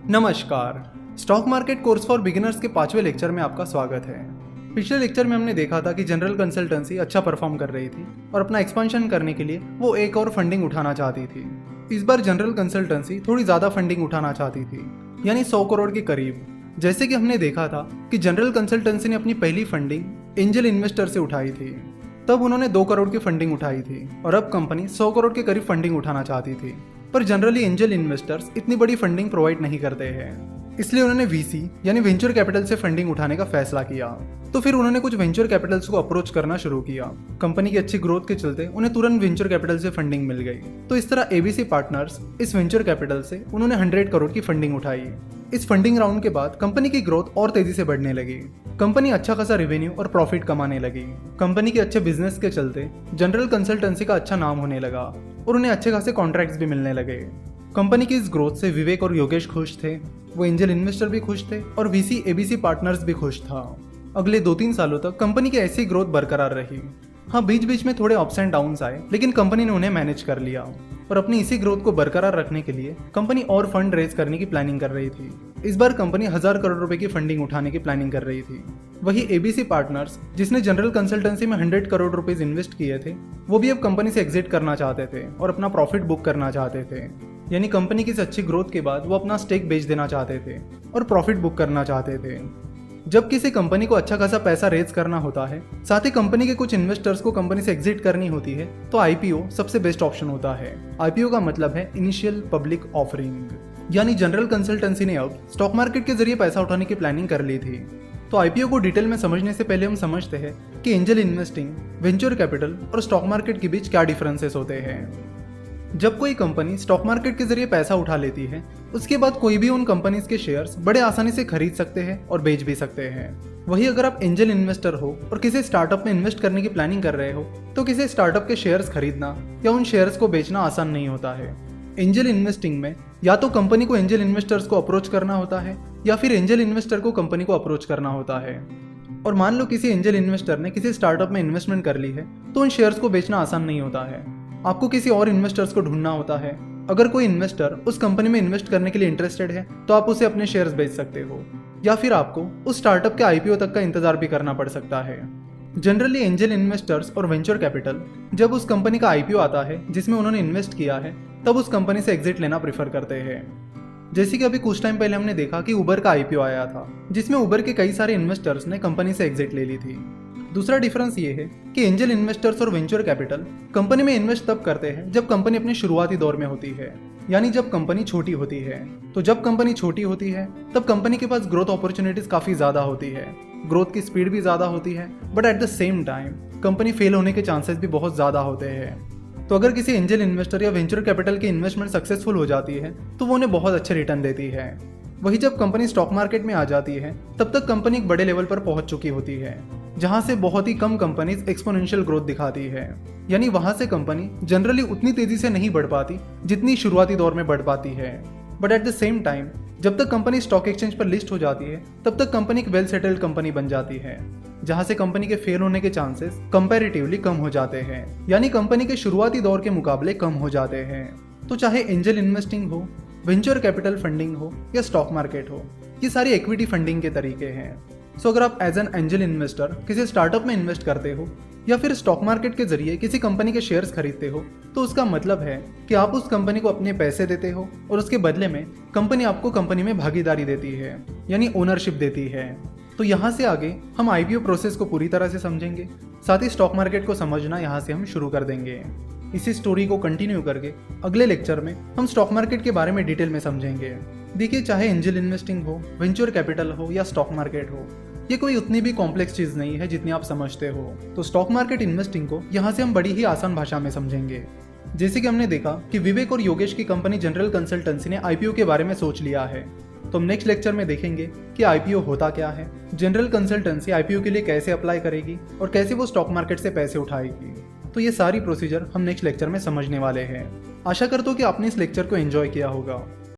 नमस्कार। Stock market course for beginners के 5वें लेक्चर में आपका स्वागत है। पिछले लेक्चर में हमने देखा था कि जनरल कंसल्टेंसी अच्छा परफॉर्म कर रही थी और अपना एक्सपेंशन करने के लिए वो एक और फंडिंग उठाना चाहती थी। इस बार जनरल कंसल्टेंसी थोड़ी ज़्यादा फंडिंग उठाना चाहती थी, यानी 100 करोड़ के करीब। जैसे कि हमने देखा था कि जनरल कंसल्टेंसी ने अपनी पहली फंडिंग एंजल इन्वेस्टर से उठाई थी, तब उन्होंने 2 करोड़ की फंडिंग उठाई थी और अब कंपनी 100 करोड़ के करीब फंडिंग उठाना चाहती थी। पर जनरली एंजल इन्वेस्टर्स इतनी बड़ी फंडिंग प्रोवाइड नहीं करते हैं, इसलिए उन्होंने वीसी यानी वेंचर कैपिटल से फंडिंग उठाने का फैसला किया। तो फिर उन्होंने कुछ वेंचर कैपिटल्स को अप्रोच करना शुरू किया। कंपनी की अच्छी ग्रोथ के चलते उन्हें तुरंत वेंचर कैपिटल से फंडिंग मिल गई। तो इस तरह एबीसी पार्टनर्स इस वेंचर कैपिटल से उन्होंने 100 करोड़ की फंडिंग उठाई। इस फंडिंग राउंड के बाद कंपनी की ग्रोथ और तेजी से बढ़ने लगी। कंपनी अच्छा खासा रेवेन्यू और प्रॉफिट कमाने लगी। कंपनी के अच्छे बिजनेस के चलते जनरल कंसल्टेंसी का अच्छा नाम होने लगा और उन्हें अच्छे खासे कॉन्ट्रैक्ट्स भी मिलने लगे। कंपनी की इस ग्रोथ से विवेक और योगेश खुश थे, वो एंजल इन्वेस्टर भी खुश थे और वीसी एबीसी पार्टनर्स भी खुश था। अगले 2-3 सालों तक कंपनी की ऐसी ग्रोथ बरकरार रही। हाँ, बीच बीच में थोड़े अप्स एंड डाउन्स आए, लेकिन कंपनी ने उन्हें मैनेज कर लिया और अपनी इसी ग्रोथ को बरकरार रखने के लिए कंपनी और फंड रेज करने की प्लानिंग कर रही थी। इस बार कंपनी 1000 करोड़ रुपए की फंडिंग उठाने की प्लानिंग कर रही थी। वही एबीसी पार्टनर्स, जिसने जनरल कंसल्टेंसी में 100 करोड़ रुपीज इन्वेस्ट किए थे, वो भी अब कंपनी से एग्जिट करना चाहते थे और अपना प्रॉफिट बुक करना चाहते थे। यानी कंपनी की इस अच्छी ग्रोथ के बाद वो अपना स्टेक बेच देना चाहते थे और प्रॉफिट बुक करना चाहते थे। जब किसी कंपनी को अच्छा खासा पैसा रेज करना होता है, साथ ही कंपनी के कुछ इन्वेस्टर्स को कंपनी से एग्जिट करनी होती है, तो आईपीओ सबसे बेस्ट ऑप्शन होता है। आईपीओ का मतलब है इनिशियल पब्लिक ऑफरिंग। यानी जनरल कंसल्टेंसी ने अब स्टॉक मार्केट के जरिए पैसा उठाने की प्लानिंग कर ली थी। तो आईपीओ को डिटेल में समझने से पहले हम समझते हैं कि एंजल इन्वेस्टिंग, वेंचर कैपिटल और स्टॉक मार्केट के बीच क्या डिफरेंसेस होते हैं। जब कोई कंपनी स्टॉक मार्केट के जरिए पैसा उठा लेती है, उसके बाद कोई भी उन कंपनीज के शेयर्स बड़े आसानी से खरीद सकते हैं और बेच भी सकते हैं। वही अगर आप एंजल इन्वेस्टर हो और किसी स्टार्टअप में इन्वेस्ट करने की प्लानिंग कर रहे हो, तो किसी स्टार्टअप के शेयर्स खरीदना या उन शेयर्स को बेचना आसान नहीं होता है। एंजल इन्वेस्टिंग में या तो कंपनी को एंजल इन्वेस्टर्स को अप्रोच करना होता है या फिर एंजल इन्वेस्टर को कंपनी को अप्रोच करना होता है। और मान लो किसी एंजल इन्वेस्टर ने किसी स्टार्टअप में इन्वेस्टमेंट कर ली है, तो उन शेयर्स को बेचना आसान नहीं होता है। आपको किसी और इन्वेस्टर्स को ढूंढना होता है। अगर कोई इन्वेस्टर उस कंपनी में इन्वेस्ट करने के लिए इंटरेस्टेड है, तो आप उसे अपने शेयर्स बेच सकते हो, या फिर आपको उस स्टार्टअप के आईपीओ तक का इंतजार भी करना पड़ सकता है। जनरली एंजल इन्वेस्टर्स और वेंचर कैपिटल जब उस कंपनी का आईपीओ आता है जिसमें उन्होंने इन्वेस्ट किया है, तब उस कंपनी से एग्जिट लेना प्रीफर करते हैं। जैसे कि अभी कुछ टाइम पहले हमने देखा कि उबर का आईपीओ आया था, जिसमें उबर के कई सारे इन्वेस्टर्स ने कंपनी से एग्जिट ले ली थी। दूसरा डिफरेंस ये है कि एंजल इन्वेस्टर्स और वेंचर कैपिटल कंपनी में इन्वेस्ट तब करते हैं जब कंपनी अपने शुरुआती दौर में होती है, यानी जब कंपनी छोटी होती है। तो जब कंपनी छोटी होती है, तब कंपनी के पास ग्रोथ अपॉर्चुनिटीज काफी ज्यादा होती है, ग्रोथ की स्पीड भी ज्यादा होती है, but at the same time company fail होने के चांसेस भी बहुत ज्यादा होते हैं। तो अगर किसी एंजल इन्वेस्टर या वेंचर कैपिटल की इन्वेस्टमेंट सक्सेसफुल हो जाती है, तो वो उन्हें बहुत अच्छे रिटर्न देती है। वही जब कंपनी स्टॉक मार्केट में आ जाती है, तब तक कंपनी एक बड़े लेवल पर पहुंच चुकी होती है, जहां से बहुत ही कम कंपनीज एक्सपोनेंशियल ग्रोथ दिखाती है। यानी वहां से कंपनी जनरली उतनी तेजी से नहीं बढ़ पाती जितनी शुरुआती दौर में बढ़ पाती है। But at the same time जब तक कंपनी स्टॉक एक्सचेंज पर लिस्ट हो जाती है, तब तक कंपनी एक वेल सेटल्ड कंपनी बन जाती है, जहां से कंपनी के फेल होने के चांसेस कंपैरेटिवली कम हो जाते हैं, यानी कंपनी के शुरुआती दौर के मुकाबले कम हो जाते हैं। तो चाहे एंजल इन्वेस्टिंग हो, वेंचर कैपिटल फंडिंग हो या स्टॉक मार्केट हो, ये सारी इक्विटी फंडिंग के तरीके हैं। सो अगर आप एज एन एंजल इन्वेस्टर किसी स्टार्टअप में इन्वेस्ट करते हो या फिर स्टॉक मार्केट के जरिए किसी कंपनी के शेयर्स खरीदते हो, तो उसका मतलब है कि आप उस कंपनी को अपने पैसे देते हो और उसके बदले में कंपनी आपको कंपनी में भागीदारी देती है, यानी ओनरशिप देती है। तो यहाँ से आगे हम आईपीओ प्रोसेस को पूरी तरह से समझेंगे, साथ ही स्टॉक मार्केट को समझना यहाँ से हम शुरू कर देंगे। इसी स्टोरी को कंटिन्यू करके अगले लेक्चर में हम स्टॉक मार्केट के बारे में डिटेल में समझेंगे। देखिए, चाहे एंजल इन्वेस्टिंग हो, वेंचर कैपिटल हो या स्टॉक मार्केट हो, ये कोई उतनी भी कॉम्प्लेक्स चीज नहीं है जितनी आप समझते हो। तो स्टॉक मार्केट इन्वेस्टिंग को यहाँ से हम बड़ी ही आसान भाषा में समझेंगे। जैसे कि हमने देखा कि विवेक और योगेश की कंपनी जनरल कंसल्टेंसी ने आईपीओ के बारे में सोच लिया है, तो हम नेक्स्ट लेक्चर में देखेंगे कि आईपीओ होता क्या है, जनरल कंसल्टेंसी आईपीओ के लिए कैसे अप्लाई करेगी और कैसे वो स्टॉक मार्केट से पैसे उठाएगी। तो ये सारी प्रोसीजर हम नेक्स्ट लेक्चर में समझने वाले हैं। आशा करता हूँ कि आपने इस लेक्चर को एंजॉय किया होगा।